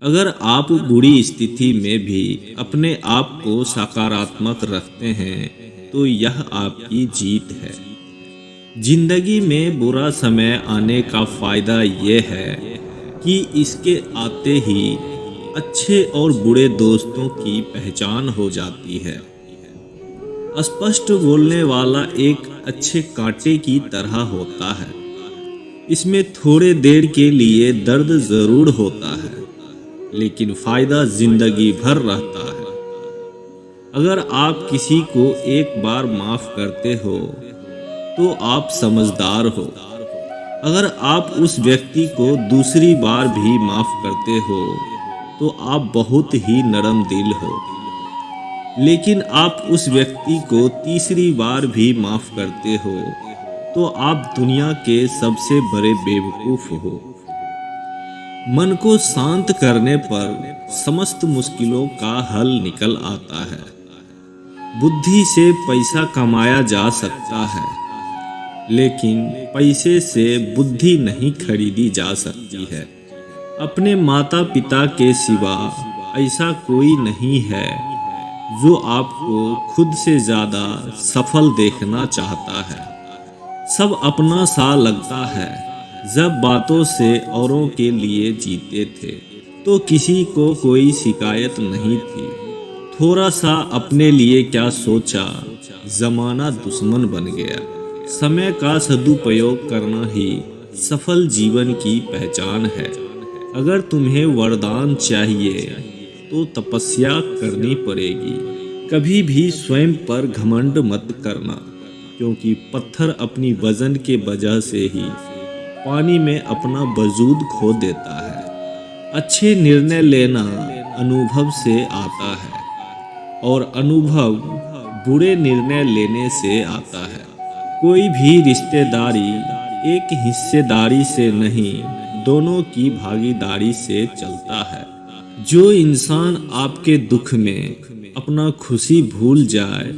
अगर आप बुरी स्थिति में भी अपने आप को सकारात्मक रखते हैं तो यह आपकी जीत है। जिंदगी में बुरा समय आने का फायदा ये है कि इसके आते ही अच्छे और बुरे दोस्तों की पहचान हो जाती है। स्पष्ट बोलने वाला एक अच्छे कांटे की तरह होता है। इसमें थोड़े देर के लिए दर्द जरूर होता है, लेकिन फायदा जिंदगी भर रहता है। अगर आप किसी को एक बार माफ करते हो तो आप समझदार हो। अगर आप उस व्यक्ति को दूसरी बार भी माफ करते हो तो आप बहुत ही नरम दिल हो। लेकिन आप उस व्यक्ति को तीसरी बार भी माफ करते हो तो आप दुनिया के सबसे बड़े बेवकूफ हो। मन को शांत करने पर समस्त मुश्किलों का हल निकल आता है। बुद्धि से पैसा कमाया जा सकता है, लेकिन पैसे से बुद्धि नहीं खरीदी जा सकती है। अपने माता पिता के सिवा ऐसा कोई नहीं है जो आपको खुद से ज़्यादा सफल देखना चाहता है। सब अपना सा लगता है। जब बातों से औरों के लिए जीते थे तो किसी को कोई शिकायत नहीं थी। थोड़ा सा अपने लिए क्या सोचा, जमाना दुश्मन बन गया। समय का सदुपयोग करना ही सफल जीवन की पहचान है। अगर तुम्हें वरदान चाहिए तो तपस्या करनी पड़ेगी। कभी भी स्वयं पर घमंड मत करना, क्योंकि पत्थर अपनी वजन के वजह से ही पानी में अपना वजूद खो देता है। अच्छे निर्णय लेना अनुभव से आता है और अनुभव बुरे निर्णय लेने से आता है। कोई भी रिश्तेदारी एक हिस्सेदारी से नहीं, दोनों की भागीदारी से चलता है। जो इंसान आपके दुख में अपना खुशी भूल जाए,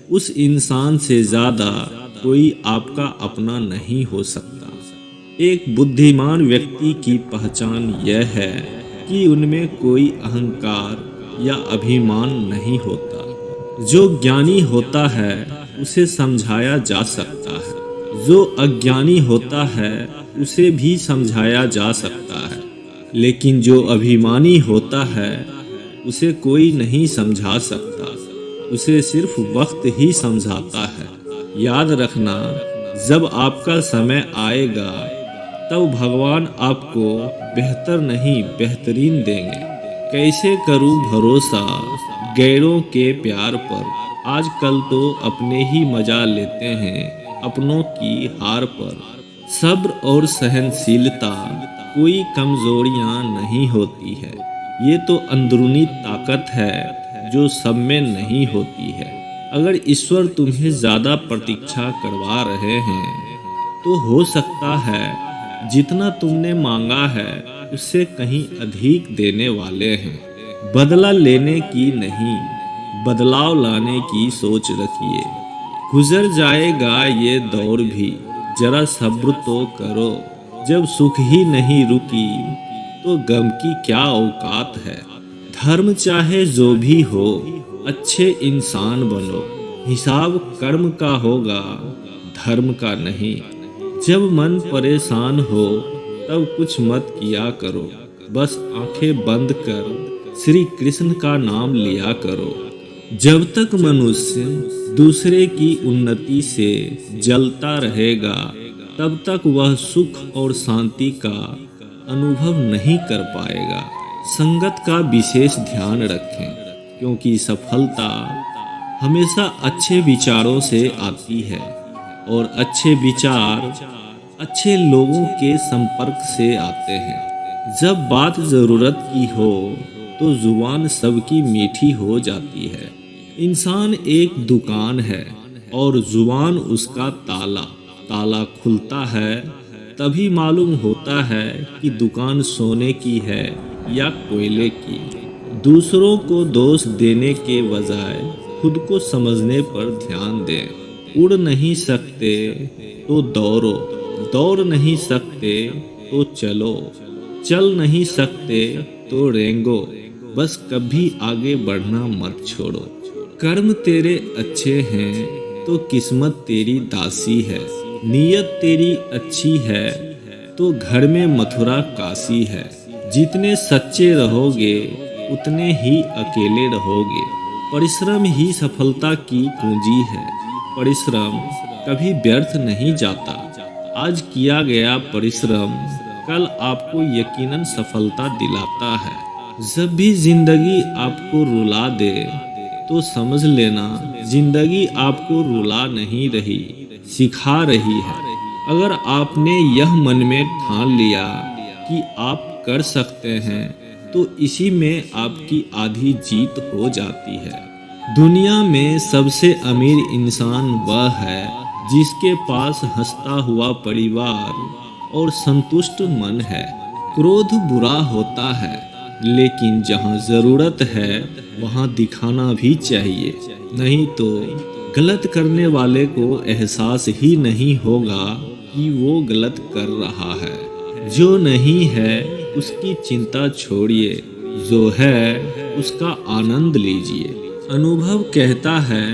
उस इंसान से ज़्यादा कोई आपका अपना नहीं हो सकता। एक बुद्धिमान व्यक्ति की पहचान यह है कि उनमें कोई अहंकार या अभिमान नहीं होता। जो ज्ञानी होता है उसे समझाया जा सकता है, जो अज्ञानी होता है उसे भी समझाया जा सकता है, लेकिन जो अभिमानी होता है उसे कोई नहीं समझा सकता। उसे सिर्फ वक्त ही समझाता है। याद रखना, जब आपका समय आएगा तब भगवान आपको बेहतर नहीं बेहतरीन देंगे। कैसे करूं भरोसा गैरों के प्यार पर, आजकल तो अपने ही मजा लेते हैं अपनों की हार पर। सब्र और सहनशीलता कोई कमजोरियां नहीं होती है, ये तो अंदरूनी ताकत है जो सब में नहीं होती है। अगर ईश्वर तुम्हें ज़्यादा प्रतीक्षा करवा रहे हैं तो हो सकता है जितना तुमने मांगा है उससे कहीं अधिक देने वाले हैं। बदला लेने की नहीं, बदलाव लाने की सोच रखिए। गुजर जाएगा ये दौर भी, जरा सब्र तो करो। जब सुख ही नहीं रुकी तो गम की क्या औकात है। धर्म चाहे जो भी हो, अच्छे इंसान बनो। हिसाब कर्म का होगा, धर्म का नहीं। जब मन परेशान हो तब कुछ मत किया करो, बस आंखें बंद कर श्री कृष्ण का नाम लिया करो। जब तक मनुष्य दूसरे की उन्नति से जलता रहेगा तब तक वह सुख और शांति का अनुभव नहीं कर पाएगा। संगत का विशेष ध्यान रखें, क्योंकि सफलता हमेशा अच्छे विचारों से आती है और अच्छे विचार अच्छे लोगों के संपर्क से आते हैं। जब बात ज़रूरत की हो तो जुबान सबकी मीठी हो जाती है। इंसान एक दुकान है और जुबान उसका ताला। ताला खुलता है तभी मालूम होता है कि दुकान सोने की है या कोयले की। दूसरों को दोष देने के बजाय खुद को समझने पर ध्यान दें। उड़ नहीं सकते तो दौड़ो, दौड़ नहीं सकते तो चलो, चल नहीं सकते तो रेंगो, बस कभी आगे बढ़ना मत छोड़ो। कर्म तेरे अच्छे हैं तो किस्मत तेरी दासी है, नीयत तेरी अच्छी है तो घर में मथुरा काशी है। जितने सच्चे रहोगे उतने ही अकेले रहोगे। परिश्रम ही सफलता की कुंजी है। परिश्रम कभी व्यर्थ नहीं जाता। आज किया गया परिश्रम कल आपको यकीनन सफलता दिलाता है। जब भी जिंदगी आपको रुला दे तो समझ लेना जिंदगी आपको रुला नहीं रही, सिखा रही है। अगर आपने यह मन में ठान लिया कि आप कर सकते हैं तो इसी में आपकी आधी जीत हो जाती है। दुनिया में सबसे अमीर इंसान वह है जिसके पास हंसता हुआ परिवार और संतुष्ट मन है। क्रोध बुरा होता है, लेकिन जहाँ ज़रूरत है वहाँ दिखाना भी चाहिए, नहीं तो गलत करने वाले को एहसास ही नहीं होगा कि वो गलत कर रहा है। जो नहीं है उसकी चिंता छोड़िए, जो है उसका आनंद लीजिए। अनुभव कहता है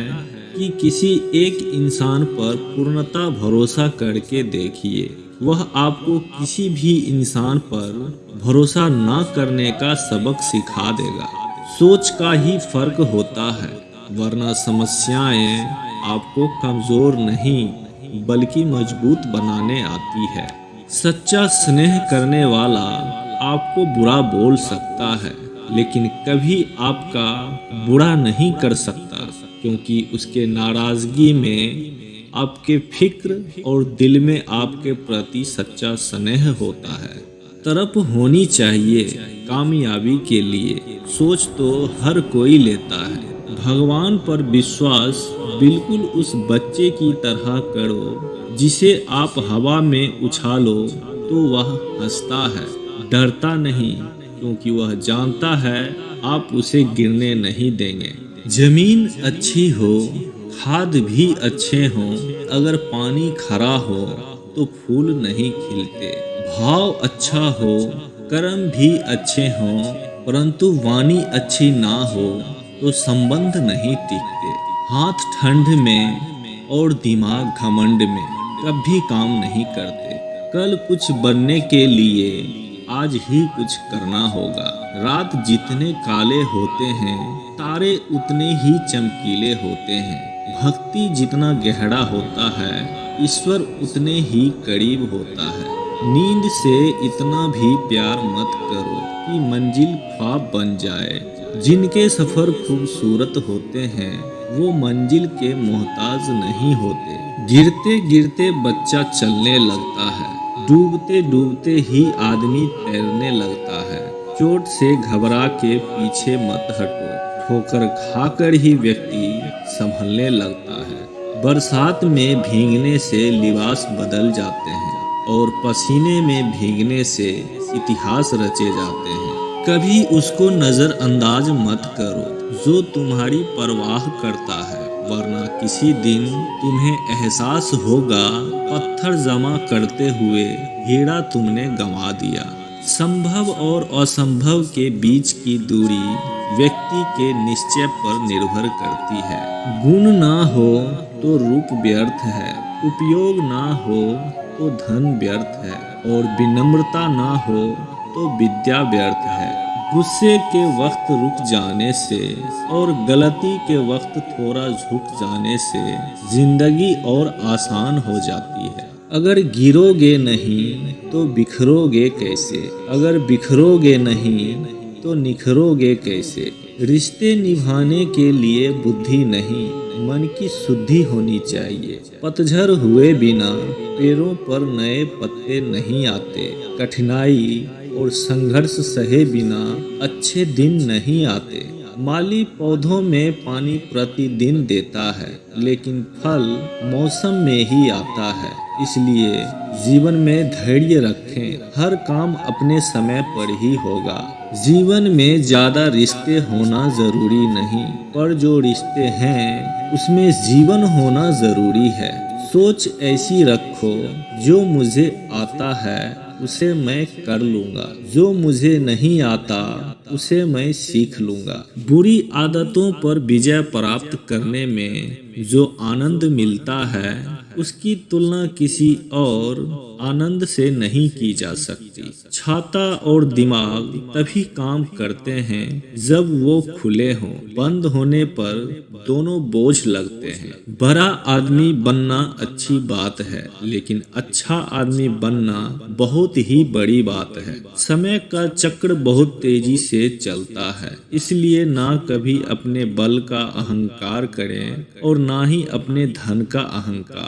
कि किसी एक इंसान पर पूर्णतः भरोसा करके देखिए, वह आपको किसी भी इंसान पर भरोसा न करने का सबक सिखा देगा। सोच का ही फर्क होता है, वरना समस्याएं आपको कमजोर नहीं बल्कि मजबूत बनाने आती है। सच्चा स्नेह करने वाला आपको बुरा बोल सकता है, लेकिन कभी आपका बुरा नहीं कर सकता, क्योंकि उसके नाराजगी में आपके फिक्र और दिल में आपके प्रति सच्चा स्नेह होता है। तरफ होनी चाहिए कामयाबी के लिए, सोच तो हर कोई लेता है। भगवान पर विश्वास बिल्कुल उस बच्चे की तरह करो जिसे आप हवा में उछालो तो वह हंसता है, डरता नहीं, क्योंकि वह जानता है आप उसे गिरने नहीं देंगे। जमीन अच्छी हो, खाद भी अच्छे हों, अगर पानी खरा हो तो फूल नहीं खिलते। भाव अच्छा हो, कर्म भी अच्छे हों, परंतु वाणी अच्छी ना हो तो संबंध नहीं टिकते। हाथ ठंड में और दिमाग घमंड में कभी काम नहीं करते। कल कुछ बनने के लिए आज ही कुछ करना होगा। रात जितने काले होते हैं तारे उतने ही चमकीले होते हैं। भक्ति जितना गहरा होता है ईश्वर उतने ही करीब होता है। नींद से इतना भी प्यार मत करो कि मंजिल ख्वाब बन जाए। जिनके सफर खूबसूरत होते हैं वो मंजिल के मोहताज नहीं होते। गिरते गिरते बच्चा चलने लगता है, डूबते डूबते ही आदमी तैरने लगता है। चोट से घबरा के पीछे मत हटो, ठोकर खाकर ही व्यक्ति संभलने लगता है। बरसात में भीगने से लिबास बदल जाते हैं और पसीने में भीगने से इतिहास रचे जाते हैं। कभी उसको नज़रअंदाज मत करो जो तुम्हारी परवाह करता है, वरना किसी दिन तुम्हें एहसास होगा पत्थर जमा करते हुए हीरा तुमने गंवा दिया। संभव और असंभव के बीच की दूरी व्यक्ति के निश्चय पर निर्भर करती है। गुण ना हो तो रूप व्यर्थ है, उपयोग ना हो तो धन व्यर्थ है, और विनम्रता ना हो तो विद्या व्यर्थ है। गुस्से के वक्त रुक जाने से और गलती के वक्त थोड़ा झुक जाने से जिंदगी और आसान हो जाती है। अगर गिरोगे नहीं तो बिखरोगे कैसे, अगर बिखरोगे नहीं तो निखरोगे कैसे। रिश्ते निभाने के लिए बुद्धि नहीं मन की शुद्धि होनी चाहिए। पतझड़ हुए बिना पेड़ों पर नए पत्ते नहीं आते। कठिनाई और संघर्ष सहे बिना अच्छे दिन नहीं आते। माली पौधों में पानी प्रतिदिन देता है, लेकिन फल मौसम में ही आता है। इसलिए जीवन में धैर्य रखें, हर काम अपने समय पर ही होगा। जीवन में ज़्यादा रिश्ते होना ज़रूरी नहीं, पर जो रिश्ते हैं उसमें जीवन होना ज़रूरी है। सोच ऐसी रखो जो मुझे आता है उसे मैं कर लूंगा, जो मुझे नहीं आता उसे मैं सीख लूंगा। बुरी आदतों पर विजय प्राप्त करने में जो आनंद मिलता है उसकी तुलना किसी और आनंद से नहीं की जा सकती। छाता और दिमाग तभी काम करते हैं जब वो खुले हों, बंद होने पर दोनों बोझ लगते हैं। बड़ा आदमी बनना अच्छी बात है, लेकिन अच्छा आदमी बनना बहुत ही बड़ी बात है। समय का चक्र बहुत तेजी से चलता है, इसलिए ना कभी अपने बल का अहंकार करें और ना ही अपने धन का अहंकार।